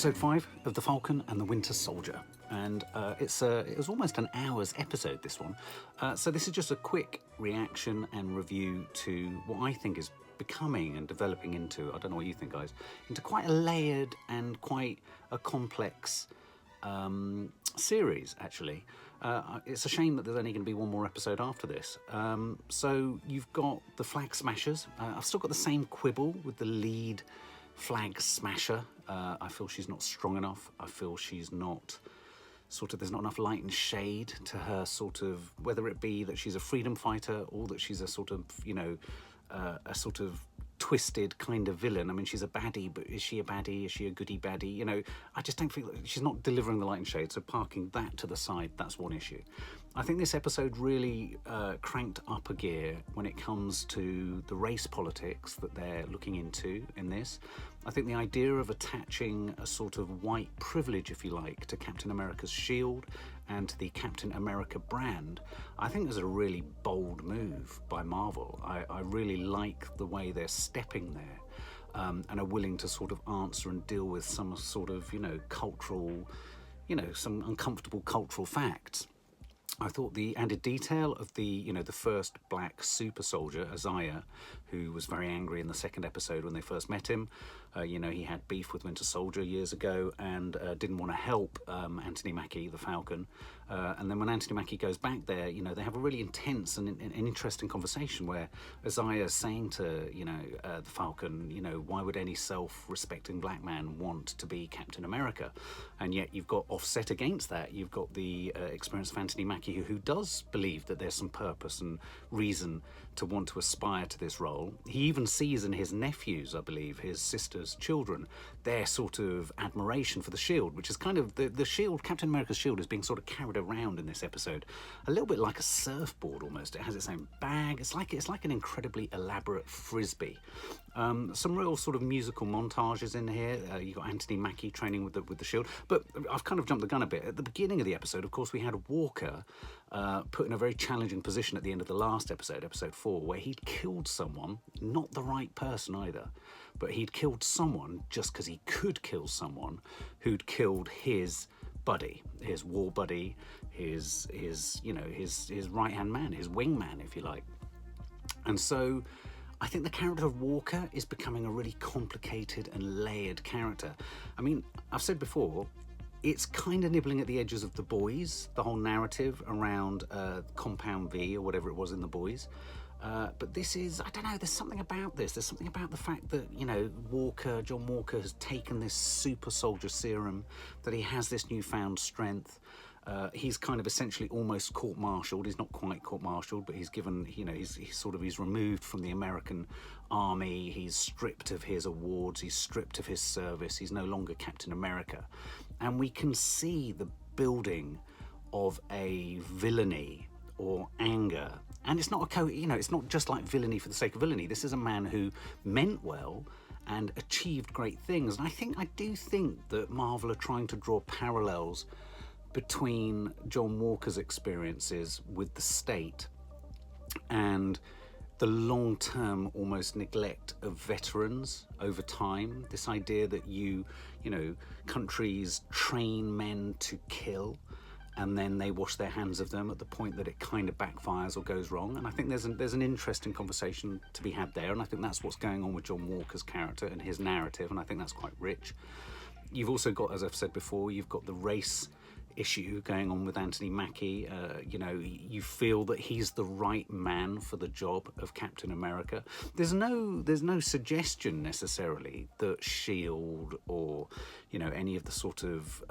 episode 5 of The Falcon and the Winter Soldier, and it was almost an hour's episode, this one. So this is just a quick reaction and review to what I think is becoming and developing into, I don't know what you think, guys, into quite a layered and quite a complex series, actually. It's a shame that there's only going to be one more episode after this. So you've got the Flag Smashers. I've still got the same quibble with the lead Flag Smasher. I feel she's not strong enough. I feel she's not there's not enough light and shade to her whether it be that she's a freedom fighter or that she's a twisted kind of villain. I mean, she's a baddie, but is she a baddie? Is she a goody baddie? I just don't feel that she's not delivering the light and shade, so parking that to the side, that's one issue. I think this episode really cranked up a gear when it comes to the race politics that they're looking into in this. I think the idea of attaching a sort of white privilege, if you like, to Captain America's shield and to the Captain America brand, I think is a really bold move by Marvel. I really like the way they're stepping there and are willing to sort of answer and deal with some sort of, cultural, some uncomfortable cultural facts. I thought the added detail of the first black super soldier, Isaiah, who was very angry in the second episode when they first met him. He had beef with Winter Soldier years ago and didn't want to help Anthony Mackie, the Falcon. And then when Anthony Mackie goes back there, they have a really intense and interesting conversation where Isaiah is saying to, the Falcon, why would any self-respecting black man want to be Captain America? And yet you've got offset against that. You've got the experience of Anthony Mackie, who does believe that there's some purpose and reason to want to aspire to this role. He even sees in his nephews, I believe, his sister's children, their sort of admiration for the shield, which is kind of the shield, Captain America's shield, is being sort of carried around in this episode a little bit like a surfboard almost. It has its own bag. It's like an incredibly elaborate frisbee. Some real sort of musical montages in here. You've got Anthony Mackie training with the shield, but I've kind of jumped the gun a bit. At the beginning of the episode, of course, we had Walker put in a very challenging position at the end of the last episode, episode 4, where he'd killed someone, not the right person either, but he'd killed someone just because he could kill someone who'd killed his buddy, his war buddy, his right-hand man, his wingman, if you like. And so I think the character of Walker is becoming a really complicated and layered character. I mean, I've said before, it's kind of nibbling at the edges of The Boys, the whole narrative around Compound V or whatever it was in The Boys. But this is, I don't know, there's something about this. There's something about the fact that, John Walker has taken this super soldier serum, that he has this newfound strength. He's kind of essentially almost court-martialed. He's not quite court-martialed, but he's given, he's removed from the American army. He's stripped of his awards. He's stripped of his service. He's no longer Captain America. And we can see the building of a villainy or anger. And it's not it's not just like villainy for the sake of villainy. This is a man who meant well and achieved great things. And I do think that Marvel are trying to draw parallels between John Walker's experiences with the state and the long-term almost neglect of veterans over time. This idea that countries train men to kill and then they wash their hands of them at the point that it kind of backfires or goes wrong. And I think there's an interesting conversation to be had there, and I think that's what's going on with John Walker's character and his narrative, and I think that's quite rich. You've also got, as I've said before, you've got the race issue going on with Anthony Mackie. You feel that he's the right man for the job of Captain America. There's no suggestion necessarily that S.H.I.E.L.D. or any of the sort of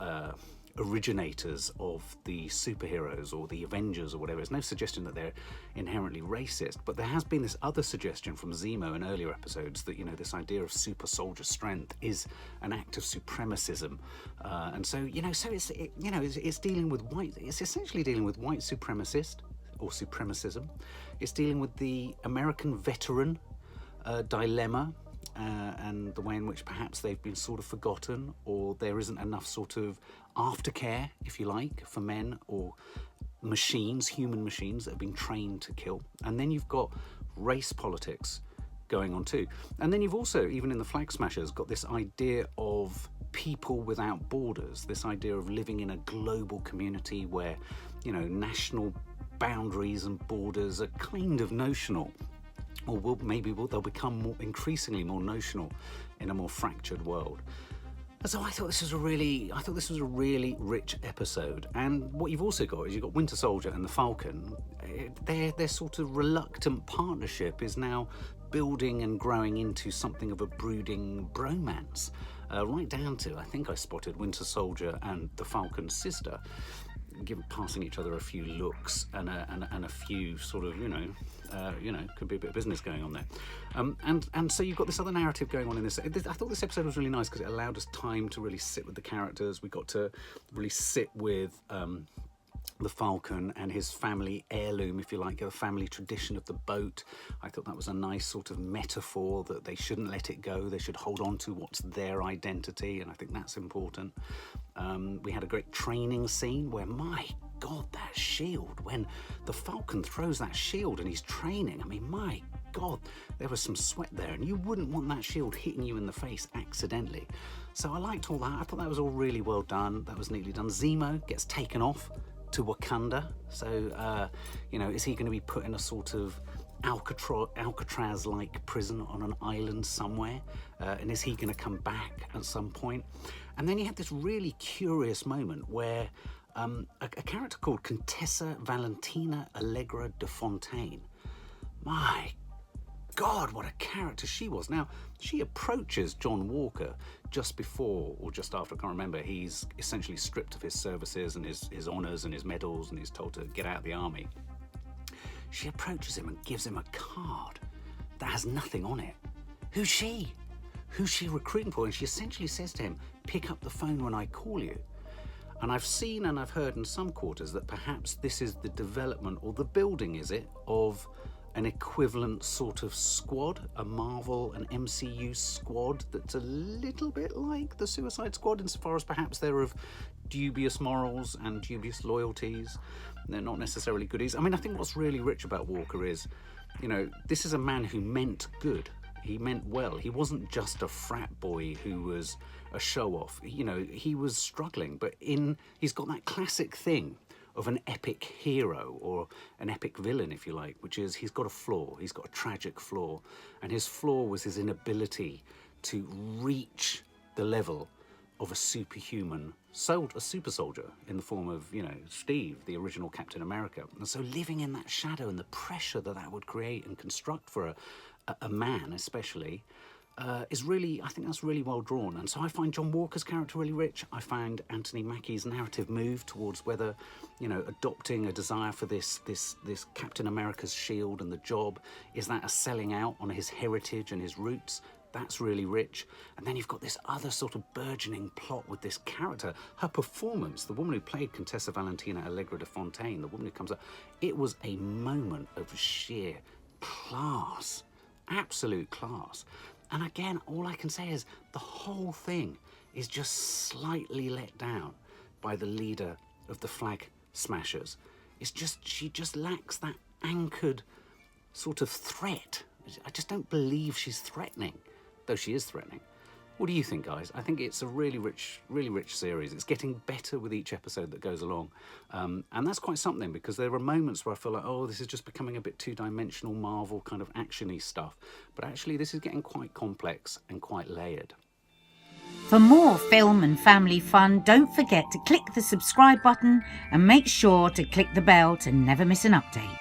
originators of the superheroes or the Avengers or whatever. There's no suggestion that they're inherently racist, but there has been this other suggestion from Zemo in earlier episodes that this idea of super soldier strength is an act of supremacism, and so it's dealing with it's essentially dealing with white supremacist or supremacism. It's dealing with the American veteran dilemma. And the way in which perhaps they've been sort of forgotten, or there isn't enough sort of aftercare, if you like, for men or machines, human machines that have been trained to kill. And then you've got race politics going on too. And then you've also, even in the Flag Smashers, got this idea of people without borders, this idea of living in a global community where, you know, national boundaries and borders are kind of notional, or they'll become increasingly more notional in a more fractured world. And so I thought this was a really rich episode. And what you've also got is you've got Winter Soldier and the Falcon. Their sort of reluctant partnership is now building and growing into something of a brooding bromance, right down to, I think I spotted Winter Soldier and the Falcon's sister passing each other a few looks and a few sort of, could be a bit of business going on there. And so you've got this other narrative going on in this. I thought this episode was really nice because it allowed us time to really sit with the characters. We got to really sit with the Falcon and his family heirloom, if you like, the family tradition of the boat. I thought that was a nice sort of metaphor that they shouldn't let it go. They should hold on to what's their identity, and I think that's important. We had a great training scene where, my God, that shield, when the Falcon throws that shield and he's training, I mean, my God, there was some sweat there, and you wouldn't want that shield hitting you in the face accidentally. So I liked all that. I thought that was all really well done. That was neatly done. Zemo gets taken off to Wakanda. So, is he going to be put in a sort of Alcatraz-like prison on an island somewhere? And is he going to come back at some point? And then you have this really curious moment where a character called Contessa Valentina Allegra de Fontaine, my God, what a character she was. Now, she approaches John Walker just before or just after, I can't remember, he's essentially stripped of his services and his honours and his medals, and he's told to get out of the army. She approaches him and gives him a card that has nothing on it. Who's she? Who's she recruiting for? And she essentially says to him, pick up the phone when I call you. And I've seen and I've heard in some quarters that perhaps this is the development, or the building, is it, of an equivalent sort of squad, a Marvel, an MCU squad that's a little bit like the Suicide Squad insofar as perhaps they're of dubious morals and dubious loyalties. They're not necessarily goodies. I mean, I think what's really rich about Walker is, this is a man who meant good. He meant well. He wasn't just a frat boy who was a show-off. He was struggling, but he's got that classic thing of an epic hero or an epic villain, if you like, which is he's got a flaw. He's got a tragic flaw. And his flaw was his inability to reach the level of a superhuman, a super soldier in the form of, Steve, the original Captain America. And so living in that shadow and the pressure that would create and construct for a man especially, is really, I think that's really well drawn. And so I find John Walker's character really rich. I find Anthony Mackie's narrative move towards whether, adopting a desire for this Captain America's shield and the job, is that a selling out on his heritage and his roots? That's really rich. And then you've got this other sort of burgeoning plot with this character. Her performance, the woman who played Contessa Valentina Allegra de Fontaine, the woman who comes up, it was a moment of sheer class, absolute class. And again, all I can say is the whole thing is just slightly let down by the leader of the Flag Smashers. She just lacks that anchored sort of threat. I just don't believe she's threatening, though she is threatening. What do you think, guys? I think it's a really rich series. It's getting better with each episode that goes along. And that's quite something, because there are moments where I feel like, this is just becoming a bit two-dimensional Marvel kind of action-y stuff. But actually, this is getting quite complex and quite layered. For more film and family fun, don't forget to click the subscribe button and make sure to click the bell to never miss an update.